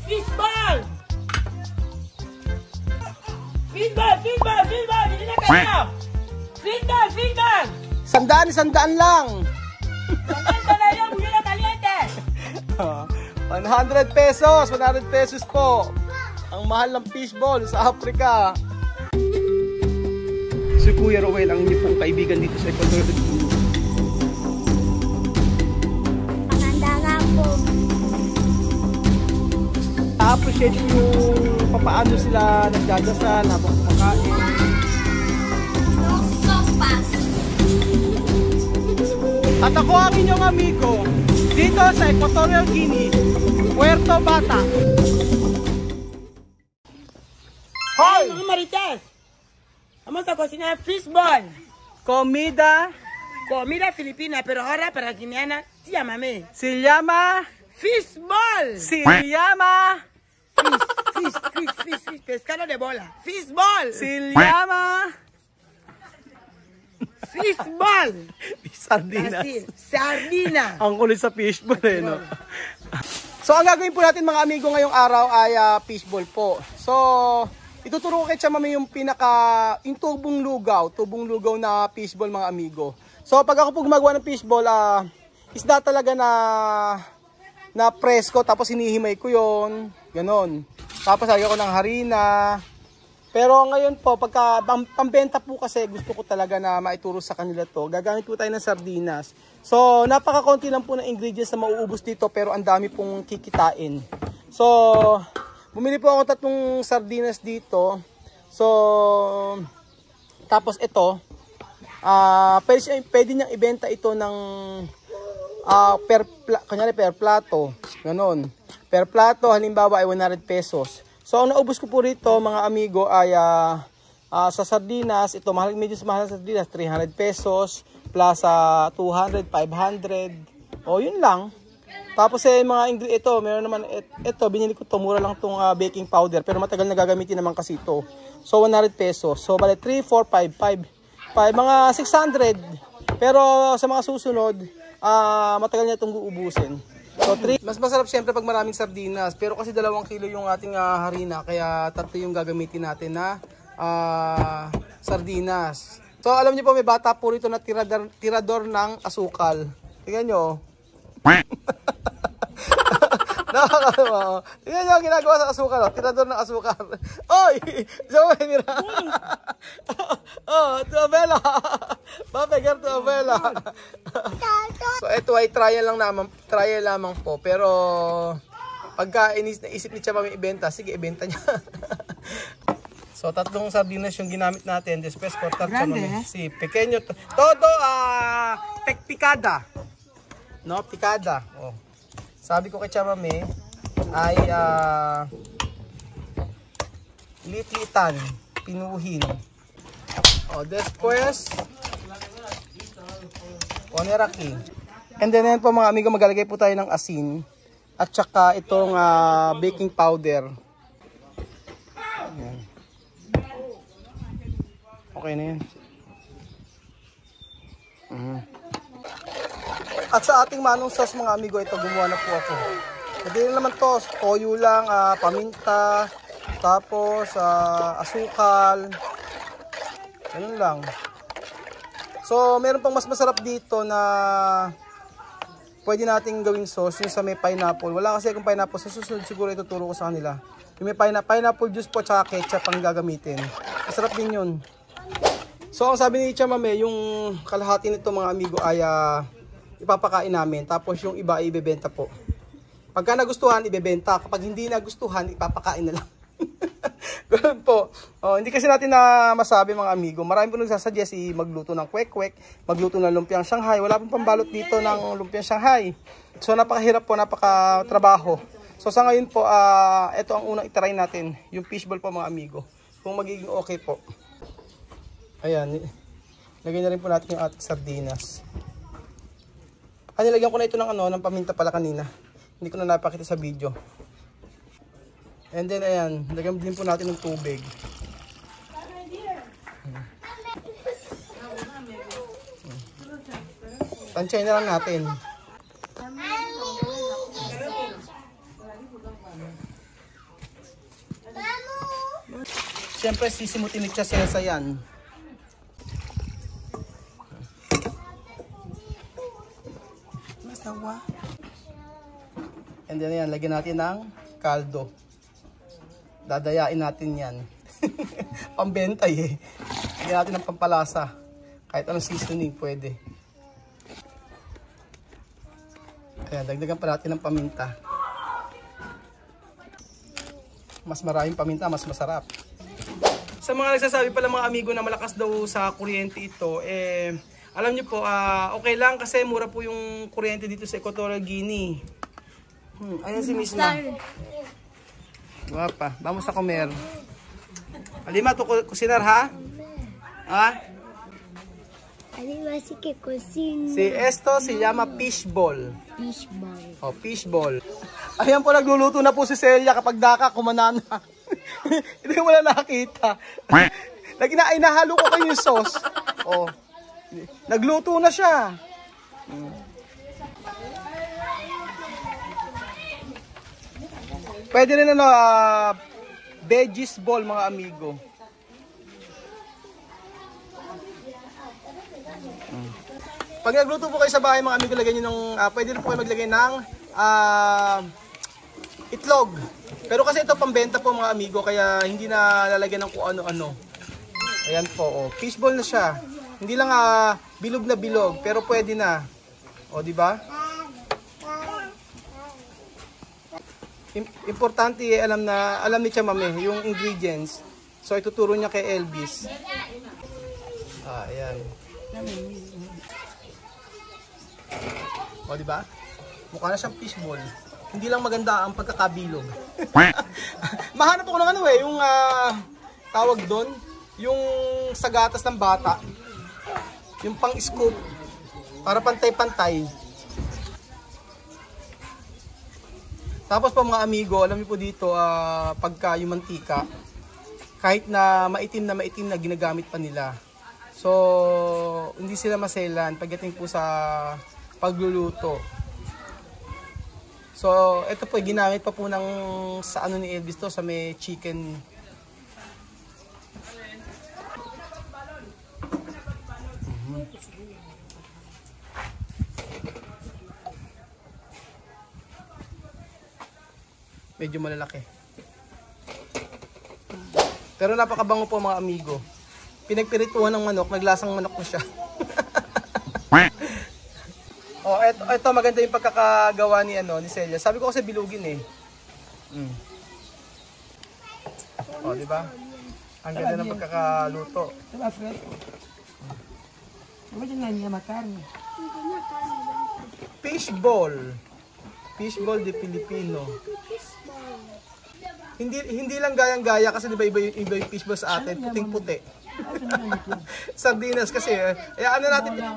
Fishball! Fishball! Fishball! Fishball! Hindi na kayo! Fishball! Fishball! Sandaan lang! Sandaan ka na yun! Buli na kaliente! 100 pesos! 100 pesos po! Ang mahal ng fishball sa Africa! Si Kuya Rowel ang inyong pong kaibigan dito sa Ecuador. Maganda nga po. Na-appreciate yung papaano sila nagdadasal habang kumakain. At ako ang inyong amigo dito sa Equatorial Guinea, Puerto Bata. Hoy! Mga Marites! Vamos a cocinar fishball. Comida. Comida filipina, pero ahora para guineana, llámame. Se llama Fishball. Se llama Fish, pescado de bola. Fishball. Se llama Fishball. Sardinas. Sardina. Ang kulit sa fishball eh, no? So, ang gagawin po natin mga amigo ngayong araw ay fishball po. So, ituturo ko kay Tia Mami yung yung tubong lugaw na fishball mga amigo. So, pag ako po gumagawa ng fishball, isda talaga na presko, tapos hinihimay ko yon, ganon. Tapos lagyan ko ng harina. Pero ngayon po, pagka pambenta po kasi, gusto ko talaga na maituro sa kanila to. Gagamit po tayo ng sardinas. So, napaka-konti lang po ng ingredients na mauubos dito, pero ang dami pong kikitain. So, bumili po ako 3 sardinas dito. So, tapos ito, pwede niyang ibenta ito ng per plato. Ganon. Per plato, halimbawa ay 100 pesos. So, ang naubos ko po rito, mga amigo, ay sa sardinas, ito, medyo mahal na sardinas, 300 pesos, plus 200, 500, o yun lang. Tapos mga ito, meron naman, ito, binili ko to, mura lang tong baking powder, pero matagal na gagamitin naman kasi ito. So, 100 pesos. So, bale, 3, 4, 5, mga 600. Pero sa mga susunod, matagal na itong uubusin. So, 3. Mas masarap siyempre pag maraming sardinas. Pero kasi 2 kilo yung ating harina. Kaya 3 yung gagamitin natin na sardinas. So, alam niyo po, may bata po rito na tirador ng asukal. Tingnan nyo. Nakakatawa. Tingnan nyo ang ginagawa sa asukal. Tirador ng asukal. Oy! Diyan mo nila. Oh, Tuabela. Papegar Tuabela. So, ito ay trial lamang po. Pero, pagka naisip ni Tia Mami ibenta, sige, ibenta niya. So, 3 sardinas yung ginamit natin. Después, cortar Tia Mami. Si, pequeño. Todo, picada. No, picada. Oh. Sabi ko kay Tia Mami, ay, litlitan. Pinuhin. Oh, después, poner aquí. And then, po mga amigo, maglalagay po tayo ng asin. At saka itong baking powder. Ayan. Okay na yan. At sa ating manong sauce mga amigo, ito gumawa na po ako. Pwede naman to, toyo lang, paminta, tapos asukal. Ganun lang. So, meron pang mas masarap dito na pwede nating gawing sauce, yung sa may pineapple. Wala kasi akong pineapple. Sa susunod siguro ituturo ko sa kanila. Yung may pineapple juice po at ketchup ang gagamitin. Masarap din yun. So, ang sabi ni Tia Mami, yung kalahati nito mga amigo ay ipapakain namin. Tapos yung iba ay ibebenta po. Pagka nagustuhan, ibebenta. Kapag hindi nagustuhan, ipapakain na lang. Ganun po. Hindi kasi natin na masabi mga amigo. Marami po nagsasuggest magluto ng kwek-kwek, magluto ng lumpiang Shanghai. Wala pong pambalot dito ng lumpiang Shanghai. So napakahirap po, napakatrabaho. So sa ngayon po, ito ang unang itry natin. Yung fishball po mga amigo. Kung magiging okay po. Ayan. Lagyan na rin po natin yung ating sardinas. Nilagyan ko na ito ng paminta pala kanina. Hindi ko na napakita sa video. And then, ayan, lagyan din po natin ng tubig. Tansyahin na lang natin. siyempre sisimutin ni Chasesa yan. Masawa. And then yan, lagyan natin ng kaldo. Dadayain natin yan. Pambenta eh. Lagyan natin ng pampalasa. Kahit anong seasoning pwede. Ayan, dagdagan pa natin ng paminta. Mas maraming paminta, mas masarap. Sa mga nagsasabi pala mga amigo na malakas daw sa kuryente ito, alam nyo po, okay lang kasi mura po yung kuryente dito sa Equatorial Guinea. Ayan si Miss Ma. Guwapa, vamos a comer. Alima, tu cocinar ha? Ha? Alima sí que cocina. Si esto se llama fishball. Fishball. Oh, fishball. Ayan po, nagluluto na po si Celia kapag daka, kumanana. Hindi mo na nakita. Inahalo ko kayo yung sauce. Oh. Nagluto na siya. Pwede rin veggies ball mga amigo. Pag nagluto po kayo sa bahay mga amigo, lagyan nyo ng, pwede rin po kayo maglagay ng itlog. Pero kasi ito pambenta po mga amigo, kaya hindi na lalagyan ng kung ano-ano. Ayan po, oh. Fishball na siya. Hindi lang bilog na bilog, pero pwede na. O, di ba? Importante alam ni Chamame yung ingredients. So ituturo niya kay Elvis. Ayan. O, di ba? Mukha na siyang fishball. Hindi lang maganda ang pagkakabilog. Mahanap ako ng yung tawag doon, yung sa gatas ng bata. Yung pang-scoop para pantay-pantay. Tapos pa mga amigo, alam niyo po dito, pagka yung mantika, kahit na maitim na ginagamit pa nila. So, hindi sila maselan pagdating po sa pagluluto. So, ito po, ginamit pa po sa ano ni Elvis to, sa may chicken. Medyo malalaki. Pero napakabango po mga amigo. Pinagpirituhan ng manok, naglasang manok na siya. Oh, ito maganda yung pagkakagawa ni Celia. Sabi ko kasi bilugin eh. Oh, di ba? Ang ganda ng pagkakaluto. Diba, Fred? Diba dyan nga niya makarni? Fishball. Fishball de Filipino. Hindi lang gayang-gaya kasi di ba iba yung fishball sa atin, puting-puti. Sardinas kasi.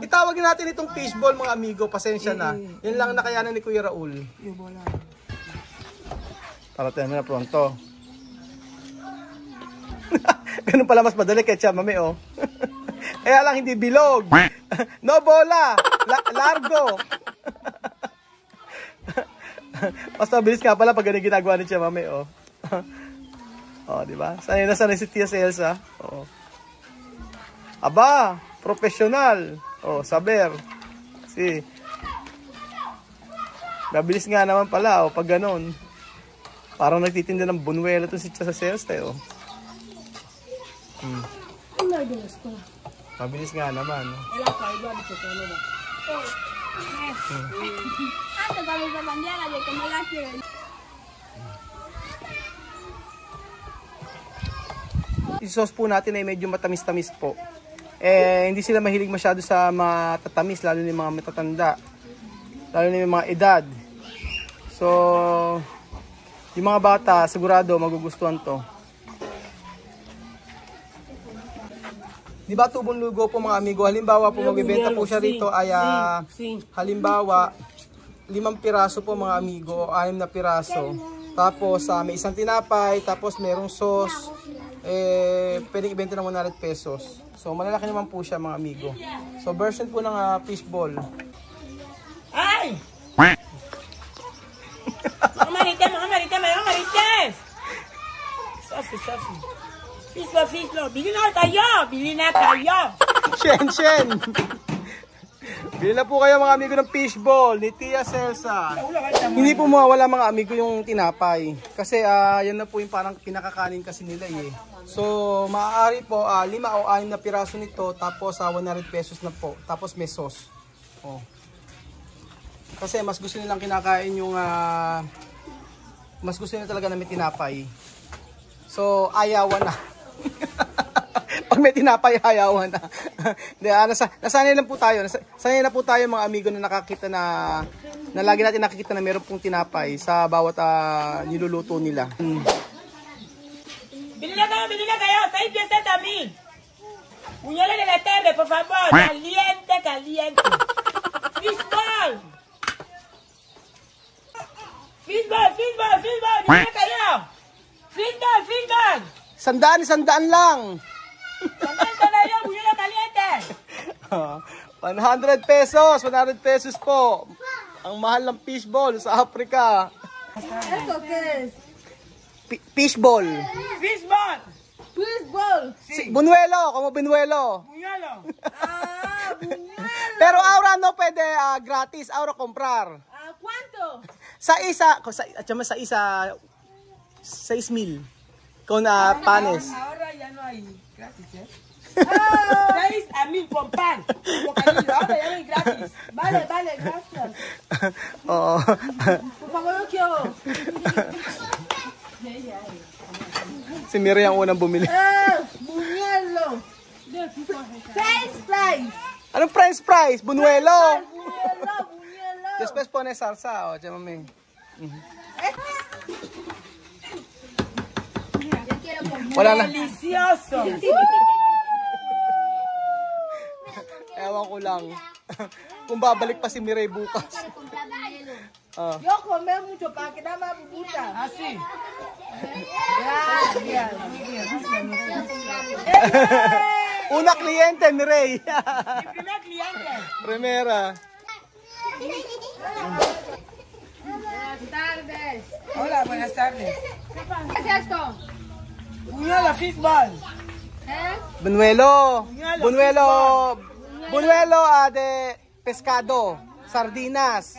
Itawagin natin itong fishball mga amigo, pasensya na. Yan lang nakayanan ni Kuya Raul. Para tayo na pronto. Ganun pala mas madali kay Chamame, oh. Kaya lang hindi bilog. No bola. Largo. Mas mabilis nga pala pag ganun ginagawa ni Chamame, oh. Oh, di ba? Sanay na sanay si Tia Elsa. Oh. Aba, professional. Oh, saber. Si mabilis nga naman pala, oh, pag ganun. Parang nagtitinda ng bunwela to si Tia Elsa, oh. Mabilis nga naman. Isos po natin ay medyo matamis-tamis po. Hindi sila mahilig masyado sa matatamis, lalo na yung mga matatanda. Lalo na yung mga edad. So, yung mga bata, sigurado magugustuhan to. Di ba tubong lugo po mga amigo? Halimbawa po magbibenta po siya rito ay halimbawa 5 piraso po mga amigo o 6 na piraso. Tapos may isang tinapay, tapos merong sauce. Pwedeng ibenta ng 100 pesos. So malalaki naman po siya mga amigo. So version po ng fishball. Ay! Mga marites! Safi. Fishball. Bili na kayo. Shen. Bili na po kayo mga amigo ng fishball ni Tia Celsa. Hindi po mawawala mga amigo yung tinapay. Kasi yan na po yung parang pinakakanin kasi nila eh. So maaari po 5 o 6 na piraso nito tapos 100 pesos na po. Tapos may sauce. Oh. Kasi mas gusto nilang kinakain yung mas gusto nila talaga na may tinapay. So ayawan na. Pag may tinapay, ayawan na. Nasanay lang po tayo. Nasanay na po tayo mga amigo na nakakita na lagi natin nakikita na meron pong tinapay sa bawat niluluto nila. Bili na kayo. 6 piezas a mí. Puñoles de la tarde, por favor. Caliente. Fishball. Bili na kayo. Fishball. Sandaan lang. Sandaan yun, puñoles caliente. 100 pesos po. Ang mahal ng fishball sa Africa. ¿Esto qué es? Fishball. Fútbol. Bunuelo, como bunuelo. Puñalo. Ah, buñuelo. Pero ahora no pwede gratis, ahora comprar. ¿Cuánto? Sa isa 6,000 con panes. Ahora ya no hay gratis, ¿eh? 6 a 1,000 con pan. Bocadillo, ahora ya no hay gratis. Vale, gracias. Oo. Por favor, no quiero. Si Miri ang unang bumili. Buñuelo. French fries. Anong French fries? Bunuelo. Buñuelo. Después pone salsa, mami. Wala na. Delicioso. Ewan ko lang. Kung babalik pa si Mireille bukas. Yo comí mucho para que nada más bubuta. Así. Gracias. Una kliyente, Mireille. Mi primer cliente. Primera. Buenas tardes. Hola, buenas tardes. ¿Qué es esto? Puñalo, fishball. ¿Eh? Bunuelo. Bunuelo de pescado. Sardinas.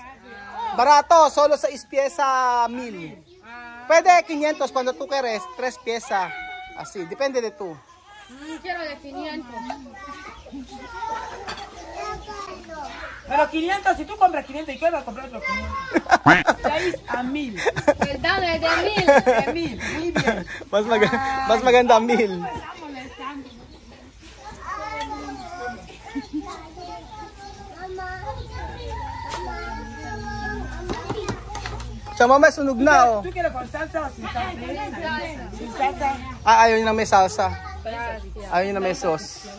Barato, solo 6 pieza 1,000. Pwede 500 cuando tú quieres, 3 pieza. Así, depende de tú. Quiero de 500. Pero 500, si tú compras 500, ¿y qué vas a comprar otros 500? 6 a 1,000. ¿Verdad? De 1000. De 1,000, muy bien. Mas maganda 1,000. Sa mama, sunog na, oh. ¿Tú quieres con salsa o sin salsa? Sin salsa. Ayaw niya na may salsa. Ayaw niya na may sauce.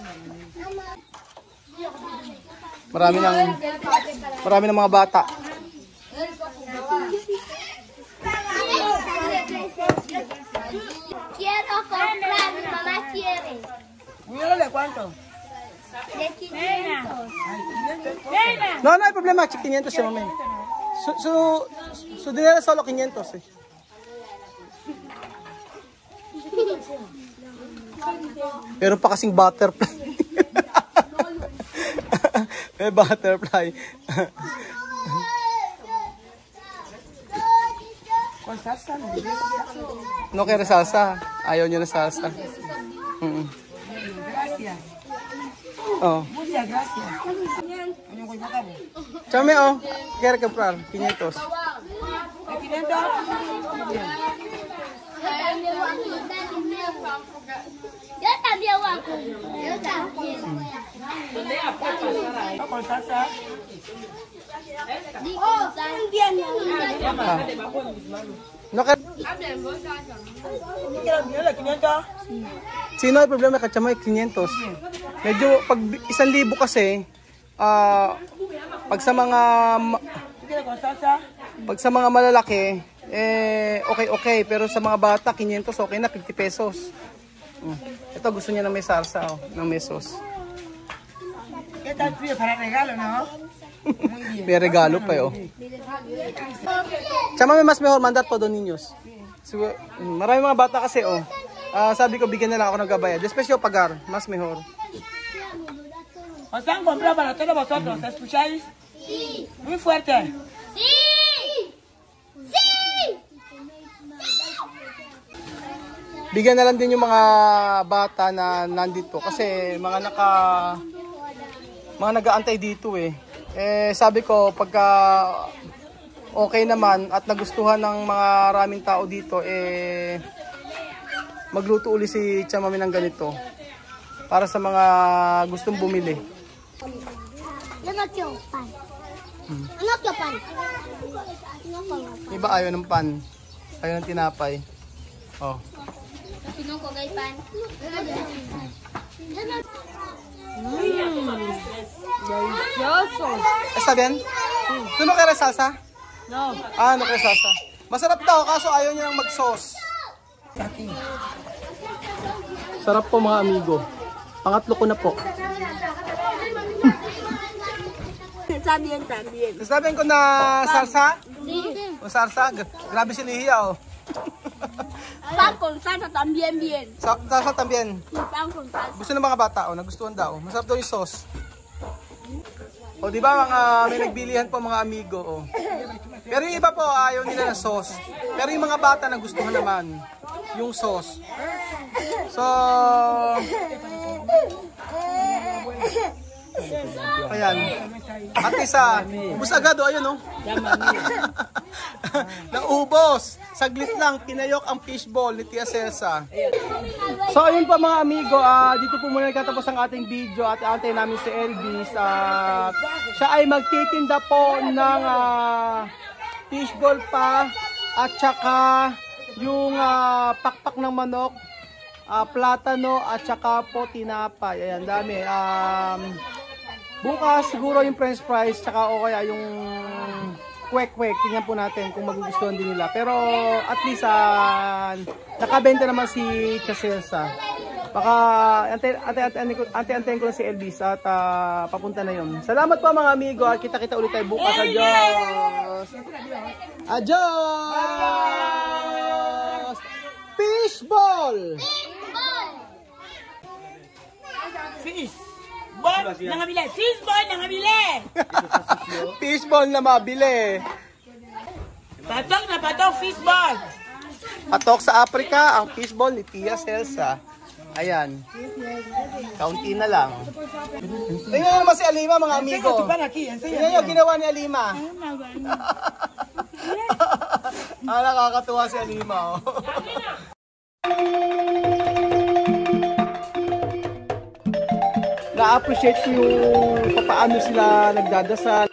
Marami ng mga bata. Quiero comprar, mi mamá quiere. ¿Puñalo de cuánto? De 500. No hay problema. 500 siya, mami. Su dinero solo 500, eh. Pero pa kasing butterfly. May butterfly. Con salsa, no. No quiere salsa. Ayaw niyo na salsa. Gracias. Oh. Muchas gracias. Ano ko yung Chame, oh. Quiere comprar 500. ¿De 500? Yo también voy a comprar. Yo también. ¿No con salsa? No quiere. ¿Tú quieres puñalo de 500? Sino ay problema ka chamay 500. Medyo pag 1,000 kasi pag sa mga ¿Tú quieres con salsa? malalaki okay pero sa mga bata 500 okay na 50 pesos. Ito gusto niya na may salsa ng may sauce. ¿Qué tal frío para regalo, no? Muy bien. May regalo pa oh. Chama may mas mejor mandat po doon ninyos. Marami mga bata kasi oh. Sabi ko, bigyan na lang ako ng gabaya. Después yo pagar. Mas mejor. ¿Os han comprado para todos vosotros? ¿Escucháis? Sí. Muy fuerte. Sí. Sí. Bigyan na lang din yung mga bata na nandito. Kasi mga nag-aantay dito eh. Sabi ko, pagka okay naman at nagustuhan ng mga maraming tao dito, magluto uli si Tia Mami ng ganito. Para sa mga gustong bumili. Ano kyo pan? Ano kyo pan? Iba ayaw ng pan. Ayaw ng tinapay. Oh. Sinong ko gay pan? Está bien? ¿Tú no quieres salsa? No. No quieres salsa. Masarap daw, kaso ayaw niya ng mag-sauce. Sarap po mga amigo. Pangatlo ko na po. También, también. Sabihin ko na salsa? Sí. O salsa? Grabe si Lihiya oh. Pan con salsa también bien. Salsa también. Pan con salsa. Gusto ng mga bata oh, nagustuhan daw. Masarap daw yung sauce. O di ba mga may nagbilihan po mga amigo oh. Pero yung iba po ayaw nila ng sauce. Pero yung mga bata nagustuhan naman yung sauce. So ayan. At isa, ubos agad o, ayun o. Naubos. Saglit lang, pinayok ang fishball ni Tia Celsa. So ayun po mga amigo, dito po muna nagtatapos ang ating video at antay namin si Elvis. Siya ay magtitinda po ng fishball pa at saka yung pakpak ng manok, platano at saka po tinapay. Ayan, dami. Bukas siguro yung french fries tsaka o kaya yung kwek-kwek. Tingnan po natin kung magugustuhan din nila. Pero at least nakabenta naman si Tia Celsa. Baka ante-antein ko na si Elvis at papunta na yun. Salamat po mga amigo at kita-kita ulit tayo bukas. Adios! Adios! Fishball! Fish. Ball na mabili. Fish ball na mabili. Fishball na mabili. Patok na patok fish ball. Patok sa Africa, ang fishball ni Tia Celsa. Ayan. Kaunti na lang. Tingnan naman si Alima mga amigo. Tingnan nyo, ginawa ni Alima. Nakakatuwa si Alima. Oh. Na-appreciate ko yung paano sila nagdadasal.